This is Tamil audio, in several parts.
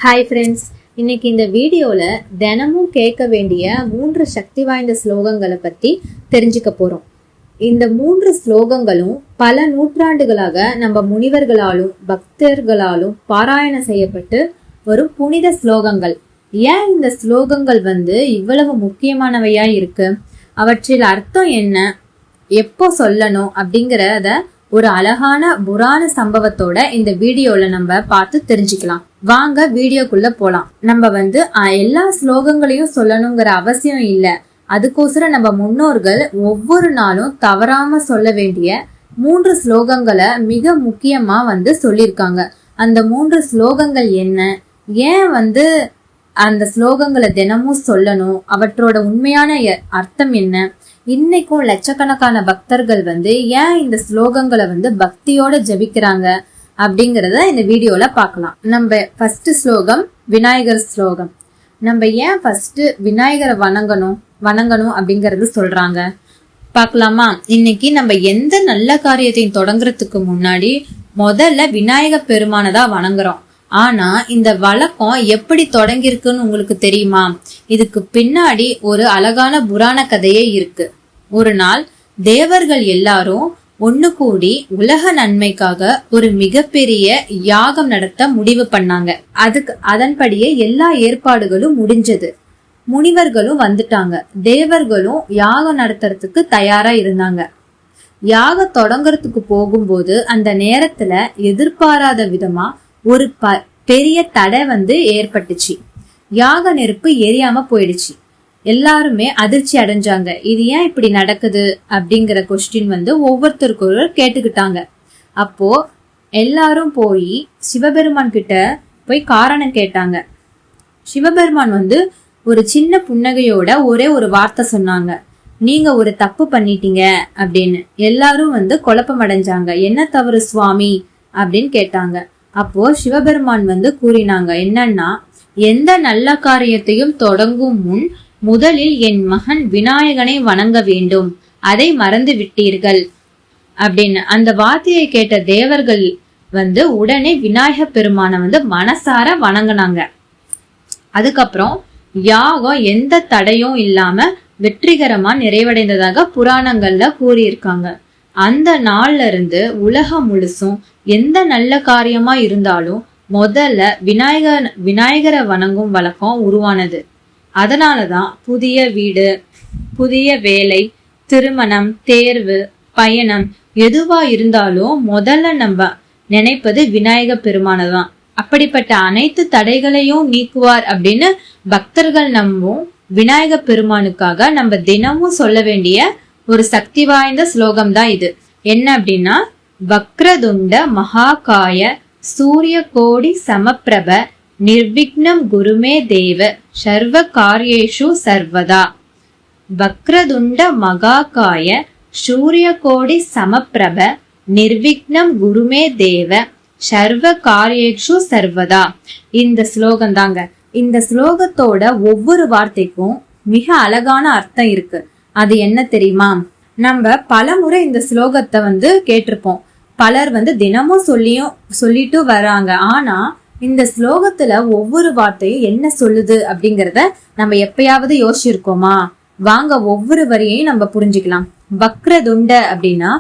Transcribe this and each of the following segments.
ஹாய் ஃப்ரெண்ட்ஸ், இன்னைக்கு இந்த வீடியோல தினமும் கேட்க வேண்டிய 3 சக்தி வாய்ந்த ஸ்லோகங்களை பத்தி தெரிஞ்சுக்க போறோம். இந்த 3 ஸ்லோகங்களும் பல நூற்றாண்டுகளாக நம்ம முனிவர்களாலும் பக்தர்களாலும் பாராயணம் செய்யப்பட்டு வரும் புனித ஸ்லோகங்கள். ஏன் இந்த ஸ்லோகங்கள் இவ்வளவு முக்கியமானவையா இருக்கு, அவற்றில் அர்த்தம் என்ன, எப்போ சொல்லணும் அப்படிங்கறத ஒரு அழகான புராண சம்பவத்தோட இந்த வீடியோல நம்ம பார்த்து தெரிஞ்சுக்கலாம். வாங்க வீடியோக்குள்ள போலாம். நம்ம எல்லா ஸ்லோகங்களையும் சொல்லணுங்கிற அவசியம் இல்ல. அதுக்கோசரம் நம்ம முன்னோர்கள் ஒவ்வொரு நாளும் தவறாம சொல்ல வேண்டிய 3 ஸ்லோகங்களை மிக முக்கியமா சொல்லியிருக்காங்க. அந்த 3 ஸ்லோகங்கள் என்ன, ஏன் அந்த ஸ்லோகங்களை தினமும் சொல்லணும், அவற்றோட உண்மையான அர்த்தம் என்ன, இன்னைக்கும் லட்சக்கணக்கான பக்தர்கள் ஏன் இந்த ஸ்லோகங்களை பக்தியோட ஜபிக்கிறாங்க அப்படிங்கறத இந்த வீடியோல பார்க்கலாம். நம்ம ஃபர்ஸ்ட் ஸ்லோகம் விநாயகர் ஸ்லோகம். நம்ம ஏன் ஃபர்ஸ்ட் விநாயகரை வணங்கணும் அப்படிங்கறது சொல்றாங்க பார்க்கலாமா? இன்னைக்கு நம்ம எந்த நல்ல காரியத்தையும் தொடங்குறதுக்கு முன்னாடி முதல்ல விநாயக பெருமானதான் வணங்குறோம். ஆனா இந்த வழக்கம் எப்படி தொடங்கிருக்குன்னு உங்களுக்கு தெரியுமா? இதுக்கு பின்னாடி ஒரு அழகான புராண கதையே இருக்கு. ஒரு நாள் தேவர்கள் எல்லாரும் ஒண்ணு கூடி உலக நன்மைக்காக ஒரு மிகப்பெரிய யாகம் நடத்த முடிவு பண்ணாங்க. அதன்படியே எல்லா ஏற்பாடுகளும் முடிஞ்சது. முனிவர்களும் வந்துட்டாங்க. தேவர்களும் யாகம் நடத்துறதுக்கு தயாரா இருந்தாங்க. யாகம் தொடங்குறதுக்கு போகும்போது அந்த நேரத்துல எதிர்பாராத விதமா ஒரு பெரிய தடை ஏற்பட்டுச்சு. யாக நெருப்பு எரியாம போயிடுச்சு. எல்லாருமே அதிர்ச்சி அடைஞ்சாங்க. இது ஏன் இப்படி நடக்குது அப்படிங்கிற கொஸ்டின் ஒவ்வொருத்தருக்கும் கேட்டுக்கிட்டாங்க. அப்போ எல்லாரும் போய் சிவபெருமான் கிட்ட போய் காரணம் கேட்டாங்க. சிவபெருமான் ஒரு சின்ன புன்னகையோட ஒரே ஒரு வார்த்தை சொன்னாங்க, நீங்க ஒரு தப்பு பண்ணிட்டீங்க அப்படின்னு. எல்லாரும் குழப்பம் அடைஞ்சாங்க. என்ன தவறு சுவாமி அப்படின்னு கேட்டாங்க. அப்போ சிவபெருமான் கூறினாங்க, என்னன்னா, எந்த நல்ல காரியத்தையும் தொடங்கும் முன் முதலில் என் மகன் விநாயகனை வணங்க வேண்டும், அதை மறந்து விட்டீர்கள் அப்படின்னு. அந்த வார்த்தையை கேட்ட தேவர்கள் உடனே விநாயக பெருமான மனசார வணங்கினாங்க. அதுக்கப்புறம் யாகம் எந்த தடையும் இல்லாம வெற்றிகரமா நிறைவடைந்ததாக புராணங்கள்ல கூறியிருக்காங்க. அந்த நாள்ல இருந்து உலகம் முழுசும் எந்த நல்ல காரியமா இருந்தாலும் முதல்ல விநாயகரை வணங்கும் வழக்கம் உருவானது. அதனாலதான் புதிய வீடு, புதிய வேலை, திருமணம், தேர்வு, பயணம் எதுவா இருந்தாலும் முதல்ல நம்ம நினைப்பது விநாயக பெருமானதான். அப்படிப்பட்ட அனைத்து தடைகளையும் நீக்குவார் அப்படின்னு பக்தர்கள் நம்பும் விநாயக பெருமானுக்காக நம்ம தினமும் சொல்ல வேண்டிய ஒரு சக்தி வாய்ந்த ஸ்லோகம் தான் இது. என்ன அப்படின்னா, வக்ரதுண்ட மகாகாய சூரிய கோடி சமப்பிரப நிர்விக்னம் குருமே தேவ சர்வ காரியேஷு சர்வதா. வக்ரதுண்ட மகாகாய சூரிய கோடி சமப்பிரப நிர்விக்னம் குருமே தேவ சர்வ காரியேஷு சர்வதா. இந்த ஸ்லோகம் தாங்க. இந்த ஸ்லோகத்தோட ஒவ்வொரு வார்த்தைக்கும் மிக அழகான அர்த்தம் இருக்கு. அது என்ன தெரியுமா? நம்ம பல முறை இந்த ஸ்லோகத்தை கேட்டிருப்போம். பலர் தினமும் சொல்லிட்டு வராங்க. ஆனா இந்த ஸ்லோகத்துல ஒவ்வொரு வார்த்தையும் என்ன சொல்லுது அப்படிங்கறத நம்ம எப்பயாவது யோசிச்சிருக்கோமா? வாங்க ஒவ்வொரு வரியையும் நம்ம புரிஞ்சுக்கலாம். வக்ரதுண்ட அப்படின்னா,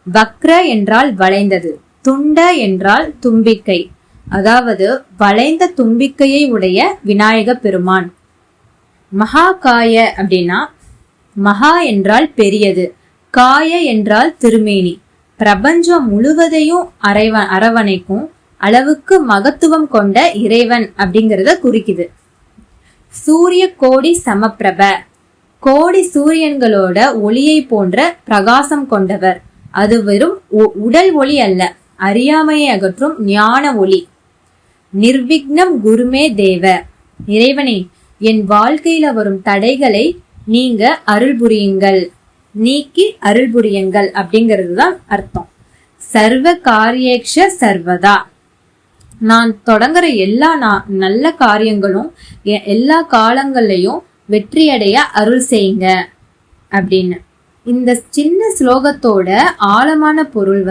வக்ர என்றால் வளைந்தது, துண்ட என்றால் தும்பிக்கை, அதாவது வளைந்த தும்பிக்கையை உடைய விநாயக பெருமான். மகாகாய அப்படின்னா, மகா என்றால் பெரியது, காய என்றால் திருமேனி, பிரபஞ்சம் முழுவதையும் அரவணைக்கும் அளவுக்கு மகத்துவம் கொண்ட இறைவன் அப்படிங்கறத குறிக்குது. சூரிய கோடி சமப்பிரப, கோடி சூரியன்களோட ஒளியை போன்ற பிரகாசம் கொண்டவர். அது வெறும் உடல் ஒளி அல்ல, அறியாமையை அகற்றும் ஞான ஒளி. நிர்விக்னம் குருமே தேவ, இறைவனே என் வாழ்க்கையில வரும் தடைகளை நீங்க அருள் புரியுங்கள், நீக்கி அருள் புரியுங்கள் அப்படிங்கிறது தான் அர்த்தம். சர்வ காரியேக்ஷ சர்வதா, நான் தொடங்குற எல்லா நல்ல காரியங்களும் எல்லா காலங்கள்லயும் வெற்றியடைய அருள் செய்யுங்க அப்படின்னு. இந்த சின்ன ஸ்லோகத்தோட ஆழமான பொருள்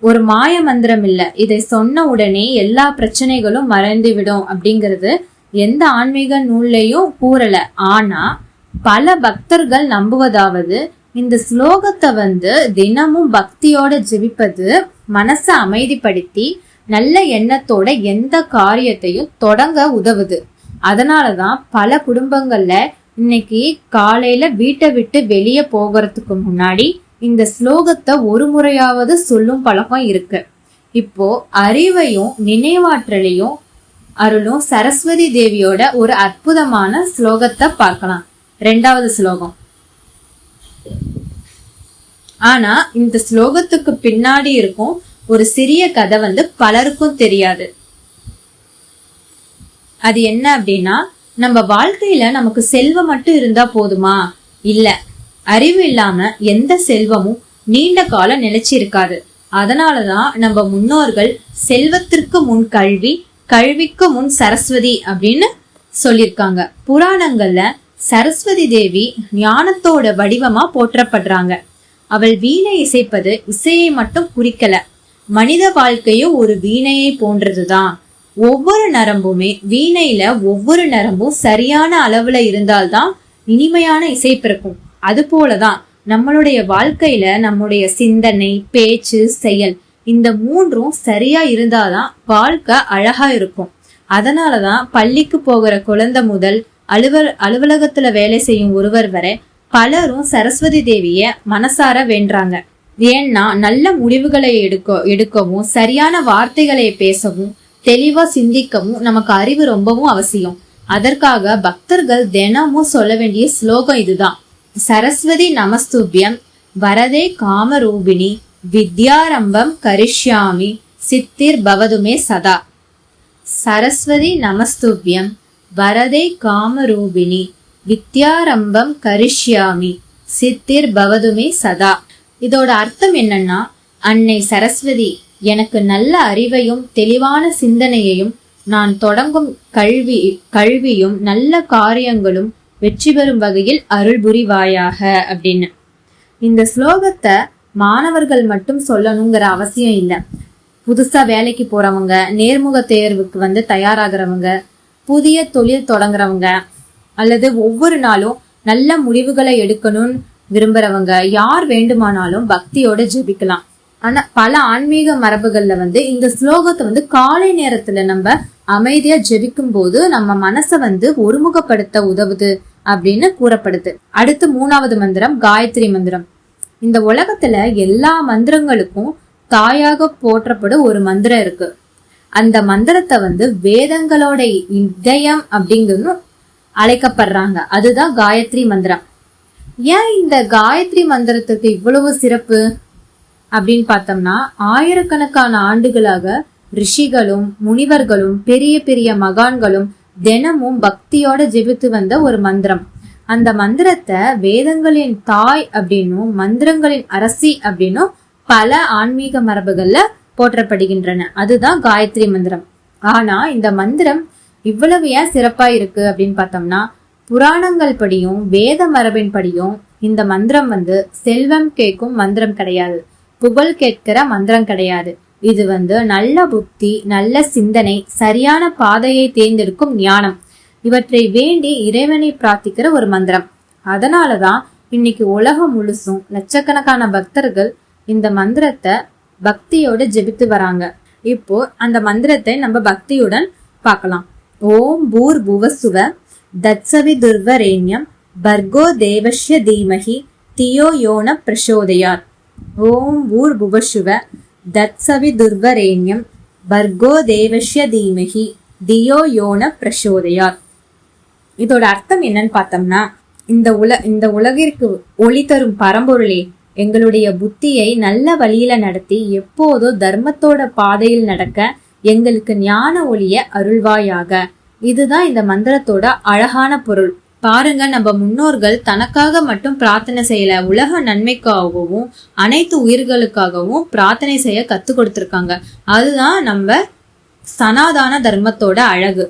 ஒரு மாய மந்திரம் இல்ல. இதை சொன்ன உடனே எல்லா பிரச்சனைகளும் மறைந்து விடும் அப்படிங்கிறது எந்த ஆன்மீக நூல்லையும் கூறல. ஆனா பல பக்தர்கள் நம்புவதாவது, இந்த ஸ்லோகத்தை தினமும் பக்தியோட ஜெபிப்பது மனசை அமைதிப்படுத்தி நல்ல எண்ணத்தோட எந்த காரியத்தையும் தொடங்க உதவுது. அதனாலதான் பல குடும்பங்கள்ல இன்னைக்கு காலையில வீட்டை விட்டு வெளியே போகிறதுக்கு முன்னாடி இந்த ஸ்லோகத்தை ஒரு முறையாவது சொல்லும் பழக்கம் இருக்கு. இப்போ அறிவையும் நினைவாற்றலையும் அருளும் சரஸ்வதி தேவியோட ஒரு அற்புதமான ஸ்லோகத்தை பார்க்கலாம். 2வது ஸ்லோகம். ஆனா இந்த ஸ்லோகத்துக்கு பின்னாடி இருக்கும் ஒரு சிறிய கதை பலருக்கும் தெரியாது. அது என்ன அப்படின்னா, நம்ம வாழ்க்கையில நமக்கு செல்வம் மட்டும் இருந்தா போதுமா? இல்ல, அறிவு இல்லாம எந்த செல்வமும் நீண்ட காலம் நிலைச்சு இருக்காது. அதனாலதான் நம்ம முன்னோர்கள் செல்வத்திற்கு முன் கல்வி, கல்விக்கு முன் சரஸ்வதி அப்படின்னு சொல்லிருக்காங்க. புராணங்கள்ல சரஸ்வதி தேவி ஞானத்தோட வடிவமா போற்றப்படுறாங்க. அவள் வீணை இசைப்பது இசையை மட்டும் குறிக்கல, மனித வாழ்க்கையும் ஒரு வீணையை போன்றதுதான். ஒவ்வொரு நரம்புமே வீணையில ஒவ்வொரு நரம்பும் சரியான அளவுல இருந்தால்தான் இனிமையான இசை பிறக்கும். அது போலதான் நம்மளுடைய வாழ்க்கையில நம்முடைய சிந்தனை, பேச்சு, செயல் இந்த 3ம் சரியா இருந்தாதான் வாழ்க்கை அழகா இருக்கும். அதனாலதான் பள்ளிக்கு போகிற குழந்தை முதல் அலுவலகத்துல வேலை செய்யும் ஒருவர் வரை பலரும் சரஸ்வதி தேவிய மனசார வேண்டாங்க. ஏன்னா நல்ல முடிவுகளை எடுக்கவும் சரியான வார்த்தைகளை பேசவும் தெளிவா சிந்திக்கவும் நமக்கு அறிவு ரொம்பவும் அவசியம். அதற்காக பக்தர்கள் தினமும் சொல்ல வேண்டிய ஸ்லோகம் இதுதான். சரஸ்வதி நமஸ்துபியம் வரதே காமரூபிணி வித்யாரம்பம் கரிஷ்யாமி சித்திர் பவதுமே சதா. சரஸ்வதி நமஸ்துபியம் வரதே காமரூபிணி வித்யாரம்பம் கரிஷ்யாமி சித்திர் பவதுமே சதா. இதோட அர்த்தம் என்னன்னா, அன்னை சரஸ்வதி எனக்கு நல்ல அறிவையும் தெளிவான சிந்தனையையும் நான் தொடங்கும் கல்வியும் நல்ல காரியங்களும் வெற்றி பெறும் வகையில் அருள் புரிவாயாக அப்படின்னு. இந்த ஸ்லோகத்தை மாணவர்கள் மட்டும் சொல்லணுங்கிற அவசியம் இல்லை. புதுசா வேலைக்கு போறவங்க, நேர்முக தேர்வுக்கு தயாராகிறவங்க, புதிய தொழில் தொடங்குறவங்க, அல்லது ஒவ்வொரு நாளும் நல்ல முடிவுகளை எடுக்கணும்னு விரும்புறவங்க யார் வேண்டுமானாலும் பக்தியோட ஜெபிக்கலாம். ஆனா பல ஆன்மீக மரபுகள்ல இந்த ஸ்லோகத்தை காலை நேரத்துல நம்ம அமைதியா ஜெபிக்கும் போது நம்ம மனசை ஒருமுகப்படுத்த உதவுது அப்படின்னு கூறப்படுது. அடுத்து 3வது மந்திரம் காயத்ரி மந்திரம். இந்த உலகத்துல எல்லா மந்திரங்களுக்கும் தாயாக போற்றப்படும் ஒரு மந்திரம் இருக்கு. அந்த மந்திரத்தை வேதங்களோட இதயம் அப்படிங்கிறது அழைக்கப்படுறாங்க. அதுதான் காயத்ரி மந்திரம். ஏன் இந்த காயத்ரி மந்திரத்துக்கு இவ்வளவு சிறப்பு அப்படின்னு பார்த்தோம்னா, ஆயிரக்கணக்கான ஆண்டுகளாக ரிஷிகளும் முனிவர்களும் பெரிய பெரிய மகான்களும் தினமும் பக்தியோட ஜெபித்து வந்த ஒரு மந்திரம். அந்த மந்திரத்தை வேதங்களின் தாய் அப்படின்னும் மந்திரங்களின் அரசி அப்படின்னும் பல ஆன்மீக மரபுகள்ல போற்றப்படுகின்றன. அதுதான் காயத்ரி மந்திரம். ஆனா இந்த மந்திரம் இவ்வளவு ஏன் சிறப்பா இருக்கு அப்படின்னு பார்த்தோம்னா, புராணங்கள் படியும் வேத மரபின் படியும் இந்த மந்திரம் செல்வம் கேட்கும் மந்திரம் கிடையாது, புகழ் கேட்கிற மந்திரம் கிடையாது. இது நல்ல புத்தி, நல்ல சிந்தனை, சரியான பாதையை தேர்ந்தெடுக்கும் ஞானம், இவற்றை வேண்டி இறைவனை பிரார்த்திக்கிற ஒரு மந்திரம். அதனாலதான் இன்னைக்கு உலகம் முழுசும் லட்சக்கணக்கான பக்தர்கள் இந்த மந்திரத்தை பக்தியோட ஜெபித்து வராங்க. இப்போ அந்த மந்திரத்தை நம்ம பக்தியுடன் பார்க்கலாம். ஓம் பூர் புவசுவ தத்சவி துர்வரேண்யம் பர்கோ தேவஸ்ய தீமஹி தியோ யோன பிரசோதயாத். ஓம் பூர் புவசுவ தத்சவி துர்வரேண்யம் பர்கோ தேவஸ்ய தீமஹி தியோ யோன பிரசோதயாத். இதோட அர்த்தம் என்னன்னு பார்த்தோம்னா, இந்த உலகிற்கு ஒளி தரும் பரம்பொருளே, எங்களுடைய புத்தியை நல்ல வழியில நடத்தி எப்போதோ தர்மத்தோட பாதையில் நடக்க எங்களுக்கு ஞான ஒளிய அருள்வாயாக. இதுதான் இந்த மந்திரத்தோட அழகான பொருள். பாருங்க, நம்ம முன்னோர்கள் தனக்காக மட்டும் பிரார்த்தனை செய்யல, உலக நன்மைக்காகவும் அனைத்து உயிர்களுக்காகவும் பிரார்த்தனை செய்ய கத்து கொடுத்திருக்காங்க. அதுதான் நம்ம சனாதான தர்மத்தோட அழகு.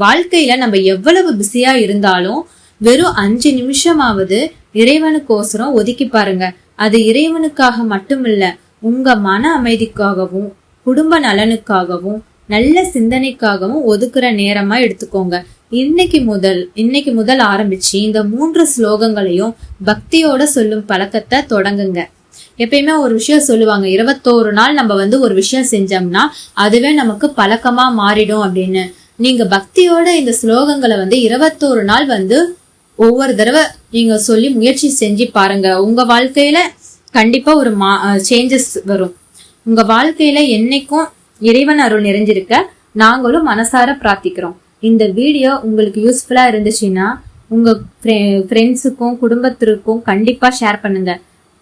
வாழ்க்கையில நம்ம எவ்வளவு பிஸியா இருந்தாலும் வெறும் 5 நிமிஷமாவது இறைவனுக்கோசரம் ஒதுக்கி பாருங்க. அது இறைவனுக்காக மட்டுமில்ல, உங்க மன அமைதிக்காகவும் குடும்ப நலனுக்காகவும் நல்ல சிந்தனைக்காகவும் ஒதுக்குற நேரமா எடுத்துக்கோங்க. இன்னைக்கு முதல் ஆரம்பிச்சு இந்த 3 ஸ்லோகங்களையும் பக்தியோட சொல்லும் பழக்கத்தை தொடங்குங்க. எப்பயுமே ஒரு விஷயம் சொல்லுவாங்க, 21 நாள் நம்ம ஒரு விஷயம் செஞ்சோம்னா அதுவே நமக்கு பழக்கமா மாறிடும் அப்படின்னு. நீங்க பக்தியோட இந்த ஸ்லோகங்களை 21 நாள் ஒவ்வொரு தடவை நீங்க சொல்லி முயற்சி செஞ்சு பாருங்க. உங்க வாழ்க்கையில கண்டிப்பா ஒரு சேஞ்சஸ் வரும். உங்க வாழ்க்கையில என்னைக்கும் இறைவன் அருள் நிறைஞ்சிருக்க நாங்களும் மனசார பிரார்த்திக்கிறோம். இந்த வீடியோ உங்களுக்கு யூஸ்ஃபுல்லா இருந்துச்சுன்னா உங்க ஃப்ரெண்ட்ஸுக்கும் குடும்பத்திற்கும் கண்டிப்பா ஷேர் பண்ணுங்க.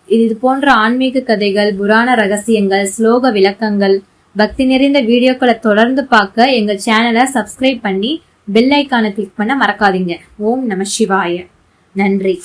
இது போன்ற ஆன்மீக கதைகள், புராண ரகசியங்கள், ஸ்லோக விளக்கங்கள், பக்தி நிறைந்த வீடியோக்களை தொடர்ந்து பார்க்க எங்க சேனலை சப்ஸ்கிரைப் பண்ணி பெல் ஐக்கானை கிளிக் பண்ண மறக்காதீங்க. ஓம் நம சிவாய. நன்றி.